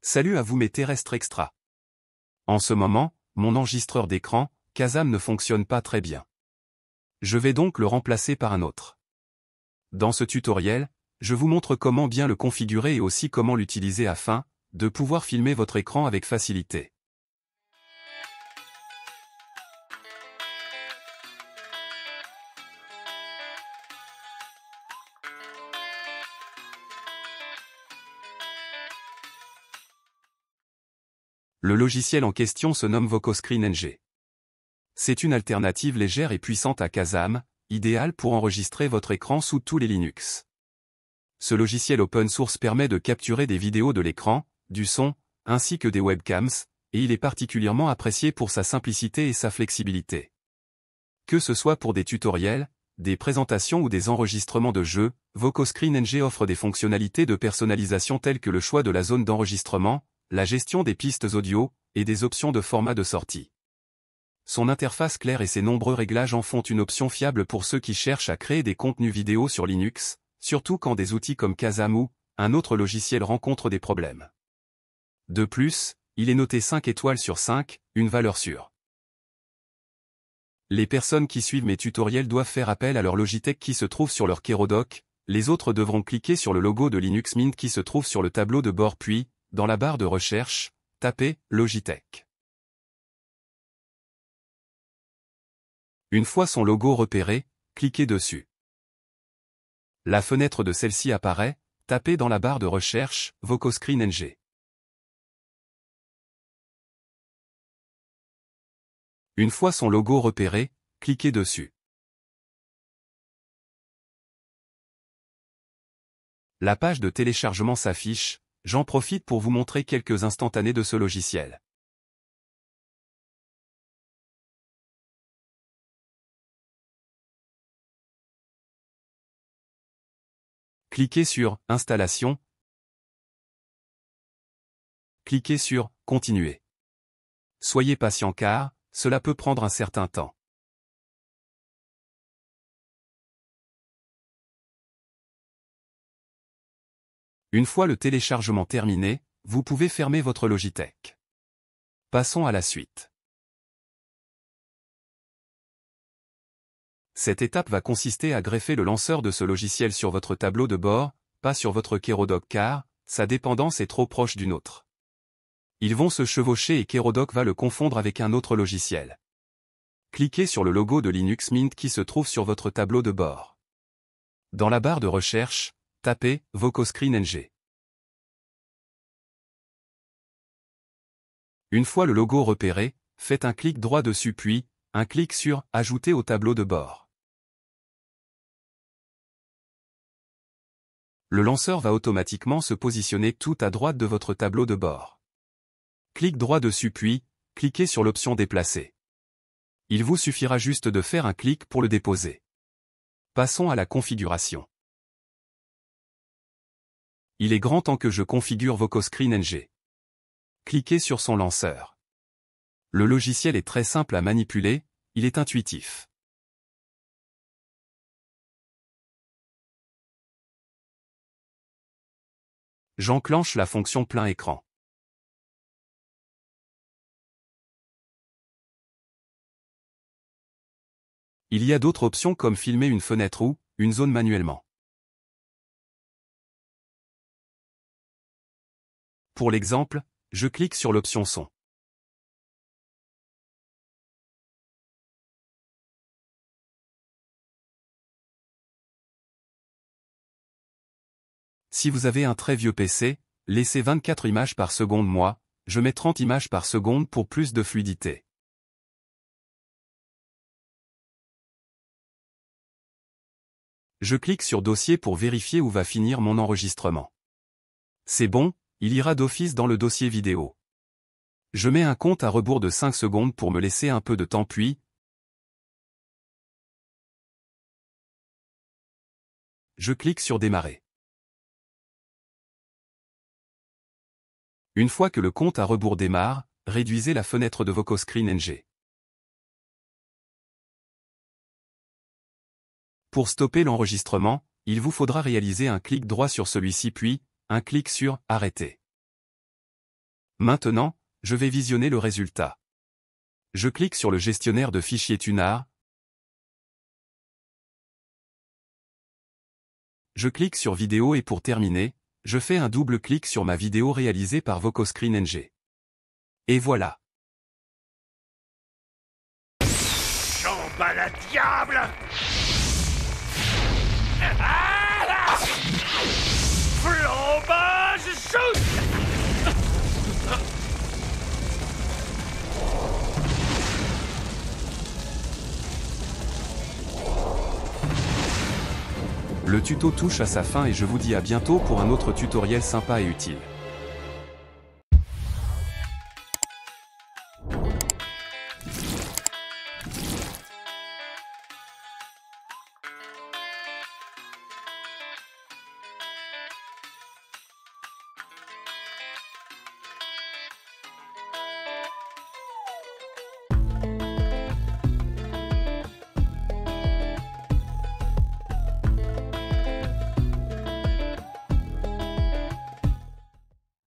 Salut à vous mes terrestres extra. En ce moment, mon enregistreur d'écran, Kazam ne fonctionne pas très bien. Je vais donc le remplacer par un autre. Dans ce tutoriel, je vous montre comment bien le configurer et aussi comment l'utiliser afin de pouvoir filmer votre écran avec facilité. Le logiciel en question se nomme VocoScreen NG. C'est une alternative légère et puissante à Kazam, idéale pour enregistrer votre écran sous tous les Linux. Ce logiciel open source permet de capturer des vidéos de l'écran, du son, ainsi que des webcams, et il est particulièrement apprécié pour sa simplicité et sa flexibilité. Que ce soit pour des tutoriels, des présentations ou des enregistrements de jeux, VocoScreen NG offre des fonctionnalités de personnalisation telles que le choix de la zone d'enregistrement, la gestion des pistes audio, et des options de format de sortie. Son interface claire et ses nombreux réglages en font une option fiable pour ceux qui cherchent à créer des contenus vidéo sur Linux, surtout quand des outils comme Kazam ou un autre logiciel rencontrent des problèmes. De plus, il est noté 5 étoiles sur 5, une valeur sûre. Les personnes qui suivent mes tutoriels doivent faire appel à leur Logitech qui se trouve sur leur KeroDoc, les autres devront cliquer sur le logo de Linux Mint qui se trouve sur le tableau de bord puis, dans la barre de recherche, tapez « Logitech ». Une fois son logo repéré, cliquez dessus. La fenêtre de celle-ci apparaît, tapez dans la barre de recherche « VocoScreen NG ». Une fois son logo repéré, cliquez dessus. La page de téléchargement s'affiche, j'en profite pour vous montrer quelques instantanés de ce logiciel. Cliquez sur « Installation ». Cliquez sur « Continuer ». Soyez patient car cela peut prendre un certain temps. Une fois le téléchargement terminé, vous pouvez fermer votre Logitech. Passons à la suite. Cette étape va consister à greffer le lanceur de ce logiciel sur votre tableau de bord, pas sur votre KeroDoc car sa dépendance est trop proche d'une autre. Ils vont se chevaucher et KeroDoc va le confondre avec un autre logiciel. Cliquez sur le logo de Linux Mint qui se trouve sur votre tableau de bord. Dans la barre de recherche, tapez « VocoScreen NG ». Une fois le logo repéré, faites un clic droit dessus puis, un clic sur « Ajouter au tableau de bord ». Le lanceur va automatiquement se positionner tout à droite de votre tableau de bord. Clic droit dessus puis, cliquez sur l'option « Déplacer ». Il vous suffira juste de faire un clic pour le déposer. Passons à la configuration. Il est grand temps que je configure VocoScreen NG. Cliquez sur son lanceur. Le logiciel est très simple à manipuler, il est intuitif. J'enclenche la fonction plein écran. Il y a d'autres options comme filmer une fenêtre ou une zone manuellement. Pour l'exemple, je clique sur l'option son. Si vous avez un très vieux PC, laissez 24 images par seconde. Moi, je mets 30 images par seconde pour plus de fluidité. Je clique sur Dossier pour vérifier où va finir mon enregistrement. C'est bon, il ira d'office dans le dossier vidéo. Je mets un compte à rebours de 5 secondes pour me laisser un peu de temps puis, je clique sur Démarrer. Une fois que le compte à rebours démarre, réduisez la fenêtre de VocoScreen NG. Pour stopper l'enregistrement, il vous faudra réaliser un clic droit sur celui-ci puis, un clic sur « Arrêter ». Maintenant, je vais visionner le résultat. Je clique sur le gestionnaire de fichiers Tunard. Je clique sur vidéo et pour terminer, je fais un double clic sur ma vidéo réalisée par Vocoscreen NG. Et voilà. J'en bats la diable. Ah là, flambage, shoot. Le tuto touche à sa fin et je vous dis à bientôt pour un autre tutoriel sympa et utile.